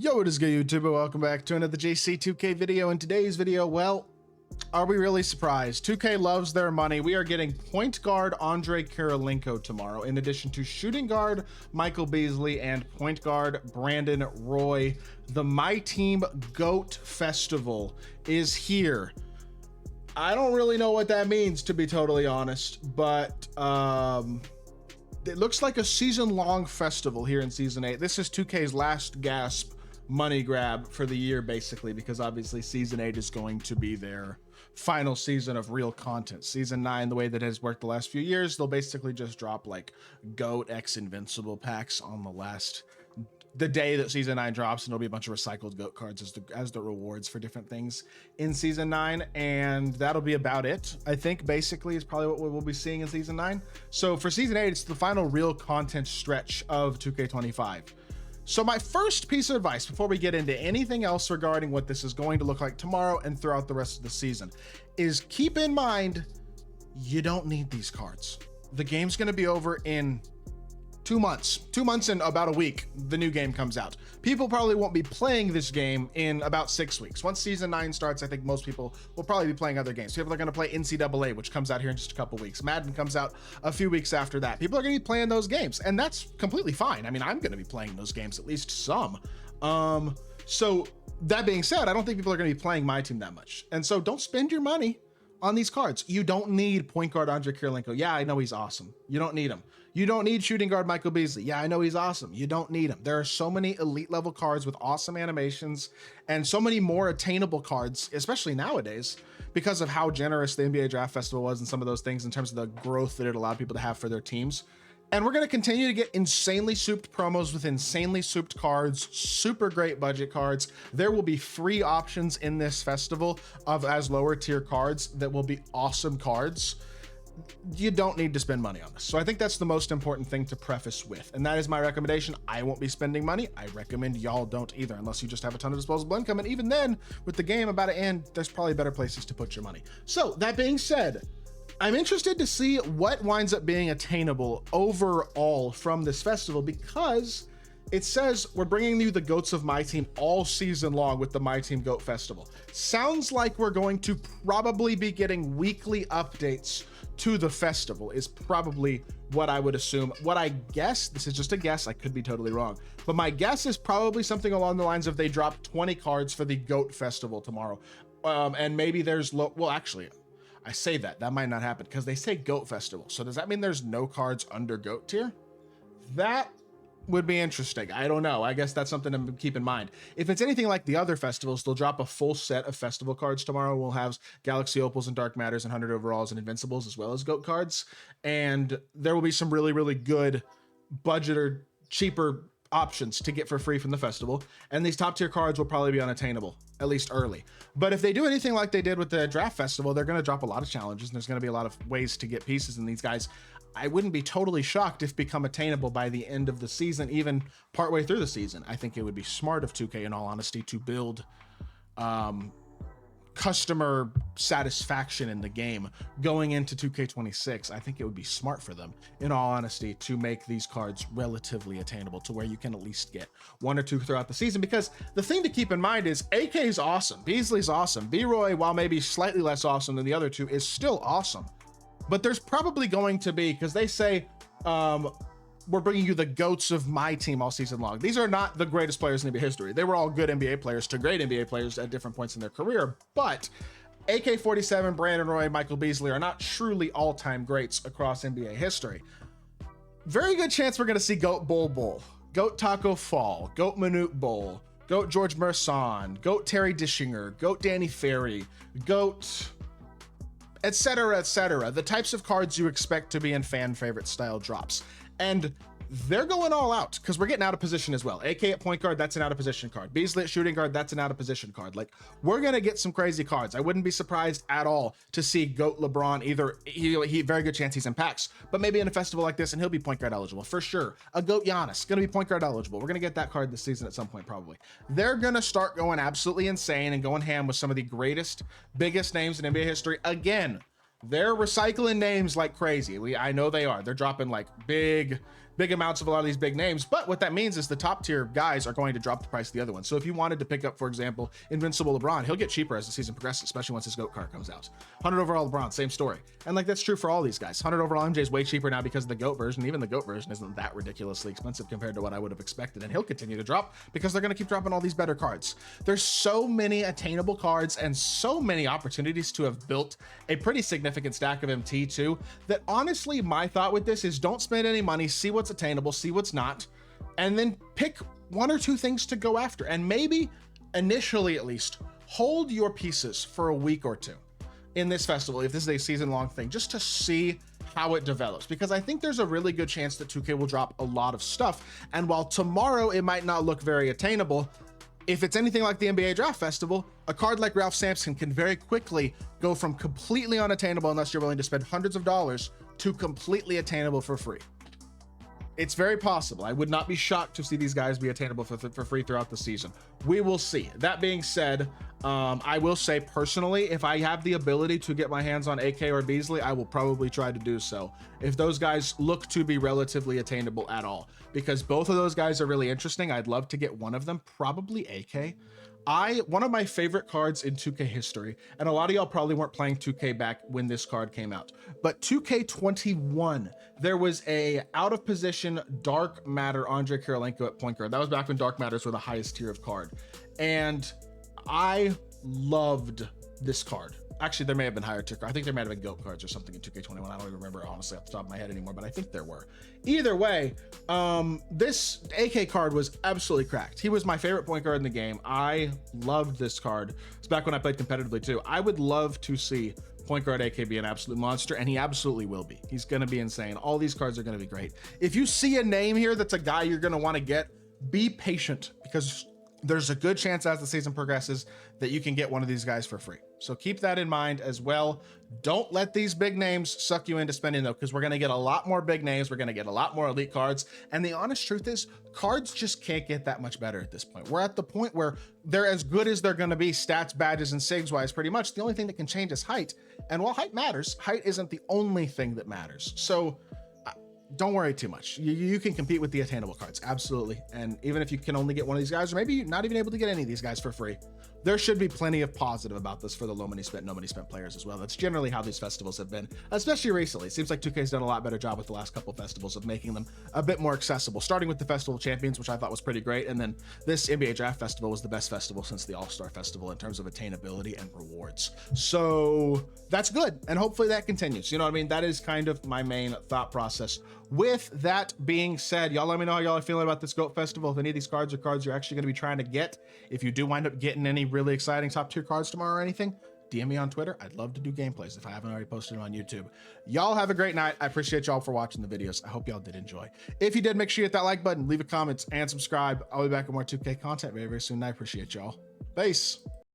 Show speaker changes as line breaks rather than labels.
Yo, what is good, YouTube? Welcome back to another JC2K video. In today's video, well, are we really surprised? 2K loves their money. We are getting point guard Andre Kirilenko tomorrow, in addition to shooting guard Michael Beasley and point guard Brandon Roy. The MyTeam Goat Festival is here. I don't really know what that means, to be totally honest, but it looks like a season-long festival here in Season 8. This is 2K's last gasp money grab for the year, basically, because obviously Season 8 is going to be their final season of real content. Season 9, the way that it has worked the last few years, they'll basically just drop like GOAT X Invincible packs on the day that Season 9 drops, and there'll be a bunch of recycled GOAT cards as the rewards for different things in Season 9, and that'll be about it. I think basically is probably what we'll be seeing in Season 9. So for Season 8, it's the final real content stretch of 2K25. So my first piece of advice before we get into anything else regarding what this is going to look like tomorrow and throughout the rest of the season is keep in mind, you don't need these cards. The game's going to be over in 2 months. 2 months and about a week, the new game comes out. People probably won't be playing this game in about 6 weeks. Once Season 9 starts, I think most people will probably be playing other games. People are going to play NCAA, which comes out here in just a couple weeks. Madden comes out a few weeks after that. People are going to be playing those games, and that's completely fine. I mean, I'm going to be playing those games, at least some. So that being said, I don't think people are going to be playing my team that much. And so don't spend your money on these cards. You don't need point guard Andre Kirilenko. Yeah, I know he's awesome. You don't need him. You don't need shooting guard Michael Beasley. Yeah, I know he's awesome. You don't need him. There are so many elite level cards with awesome animations and so many more attainable cards, especially nowadays, because of how generous the NBA Draft Festival was and some of those things in terms of the growth that it allowed people to have for their teams. And we're going to continue to get insanely souped promos with insanely souped cards, super great budget cards. There will be free options in this festival as lower tier cards that will be awesome cards. You don't need to spend money on this. So I think that's the most important thing to preface with. And that is my recommendation. I won't be spending money. I recommend y'all don't either, unless you just have a ton of disposable income. And even then, with the game about to end, there's probably better places to put your money. So that being said, I'm interested to see what winds up being attainable overall from this festival, because it says we're bringing you the goats of my team all season long with the MyTeam Goat Festival. Sounds like we're going to probably be getting weekly updates to the festival is probably what I would assume. What I guess, this is just a guess, I could be totally wrong, but my guess is probably something along the lines of they drop 20 cards for the Goat Festival tomorrow. And maybe there's well, actually, I say that might not happen because they say Goat Festival. So does that mean there's no cards under Goat tier? That would be interesting. I don't know. I guess that's something to keep in mind. If it's anything like the other festivals, they'll drop a full set of festival cards tomorrow. We'll have Galaxy Opals and Dark Matters and 100 Overalls and Invincibles, as well as Goat cards. And there will be some really, really good budget or cheaper options to get for free from the festival. And these top tier cards will probably be unattainable, at least early. But if they do anything like they did with the draft festival, they're going to drop a lot of challenges, and there's going to be a lot of ways to get pieces in these guys. I wouldn't be totally shocked if become attainable by the end of the season, even partway through the season. I think it would be smart of 2K, in all honesty, to build customer satisfaction in the game going into 2K26. I think it would be smart for them, in all honesty, to make these cards relatively attainable to where you can at least get one or two throughout the season. Because the thing to keep in mind is AK is awesome, Beasley's awesome, BROY, while maybe slightly less awesome than the other two, is still awesome. But there's probably going to be, because they say we're bringing you the goats of my team all season long. These are not the greatest players in NBA history. They were all good NBA players to great NBA players at different points in their career. But AK-47, Brandon Roy, Michael Beasley are not truly all-time greats across NBA history. Very good chance we're going to see Goat Bull, Goat Taco Fall, Goat Manute Bull, Goat George Merson, Goat Terry Dishinger, Goat Danny Ferry, Goat, etc., etc. The types of cards you expect to be in fan favorite style drops. And they're going all out because we're getting out of position as well. AK at point guard, that's an out of position card. Beasley at shooting guard, that's an out of position card. Like, we're going to get some crazy cards. I wouldn't be surprised at all to see Goat LeBron, either he very good chance he's in packs, but maybe in a festival like this and he'll be point guard eligible for sure. A Goat Giannis, going to be point guard eligible. We're going to get that card this season at some point, probably. They're going to start going absolutely insane and going ham with some of the greatest, biggest names in NBA history. Again, they're recycling names like crazy. I know they are. They're dropping like big big amounts of a lot of these big names. But what that means is the top tier guys are going to drop the price of the other ones. So if you wanted to pick up, for example, Invincible LeBron, he'll get cheaper as the season progresses, especially once his GOAT card comes out. 100 overall LeBron, same story. And like, that's true for all these guys. 100 overall MJ is way cheaper now because of the GOAT version. Even the GOAT version isn't that ridiculously expensive compared to what I would have expected. And he'll continue to drop because they're going to keep dropping all these better cards. There's so many attainable cards and so many opportunities to have built a pretty significant stack of MT too, that honestly, my thought with this is don't spend any money, see what's attainable, see what's not, and then pick one or two things to go after. And maybe initially, at least, hold your pieces for a week or two in this festival, if this is a season-long thing, just to see how it develops, because I think there's a really good chance that 2K will drop a lot of stuff. And while tomorrow it might not look very attainable, if it's anything like the NBA Draft Festival, a card like Ralph Sampson can very quickly go from completely unattainable, unless you're willing to spend hundreds of dollars, to completely attainable for free. It's very possible. I would not be shocked to see these guys be attainable for free throughout the season. We will see. That being said, I will say personally, if I have the ability to get my hands on AK or Beasley, I will probably try to do so, if those guys look to be relatively attainable at all, because both of those guys are really interesting. I'd love to get one of them, probably AK. One of my favorite cards in 2K history, and a lot of y'all probably weren't playing 2K back when this card came out, but 2K21, there was a out of position dark matter Andre Kirilenko at point guard. That was back when dark matters were the highest tier of card. And I loved this card. Actually, there may have been higher tier. I think there might have been GOAT cards or something in 2K21. I don't even remember honestly off the top of my head anymore, but I think there were. Either way, this AK card was absolutely cracked. He was my favorite point guard in the game. I loved this card. It's back when I played competitively too. I would love to see point guard AK be an absolute monster, and he absolutely will be. He's going to be insane. All these cards are going to be great. If you see a name here that's a guy you're going to want to get, be patient, because there's a good chance as the season progresses that you can get one of these guys for free. So keep that in mind as well. Don't let these big names suck you into spending though, because we're going to get a lot more big names. We're going to get a lot more elite cards. And the honest truth is, cards just can't get that much better at this point. We're at the point where they're as good as they're going to be, stats, badges, and SIGs wise, pretty much. The only thing that can change is height. And while height matters, height isn't the only thing that matters. So don't worry too much. You can compete with the attainable cards, absolutely. And even if you can only get one of these guys, or maybe you're not even able to get any of these guys for free, there should be plenty of positive about this for the low money spent, no money spent players as well. That's generally how these festivals have been, especially recently. It seems like 2K's done a lot better job with the last couple festivals of making them a bit more accessible, starting with the Festival of Champions, which I thought was pretty great. And then this NBA Draft Festival was the best festival since the All-Star Festival in terms of attainability and rewards. So that's good. And hopefully that continues. You know what I mean? That is kind of my main thought process. With that being said, y'all let me know how y'all are feeling about this GOAT Festival. If any of these cards are cards you're actually going to be trying to get, if you do wind up getting any really exciting top tier cards tomorrow or anything, DM me on Twitter. I'd love to do gameplays if I haven't already posted them on YouTube. Y'all have a great night. I appreciate y'all for watching the videos. I hope y'all did enjoy. If you did, make sure you hit that like button, leave a comment, and subscribe. I'll be back with more 2K content very, very soon. I appreciate y'all. Peace.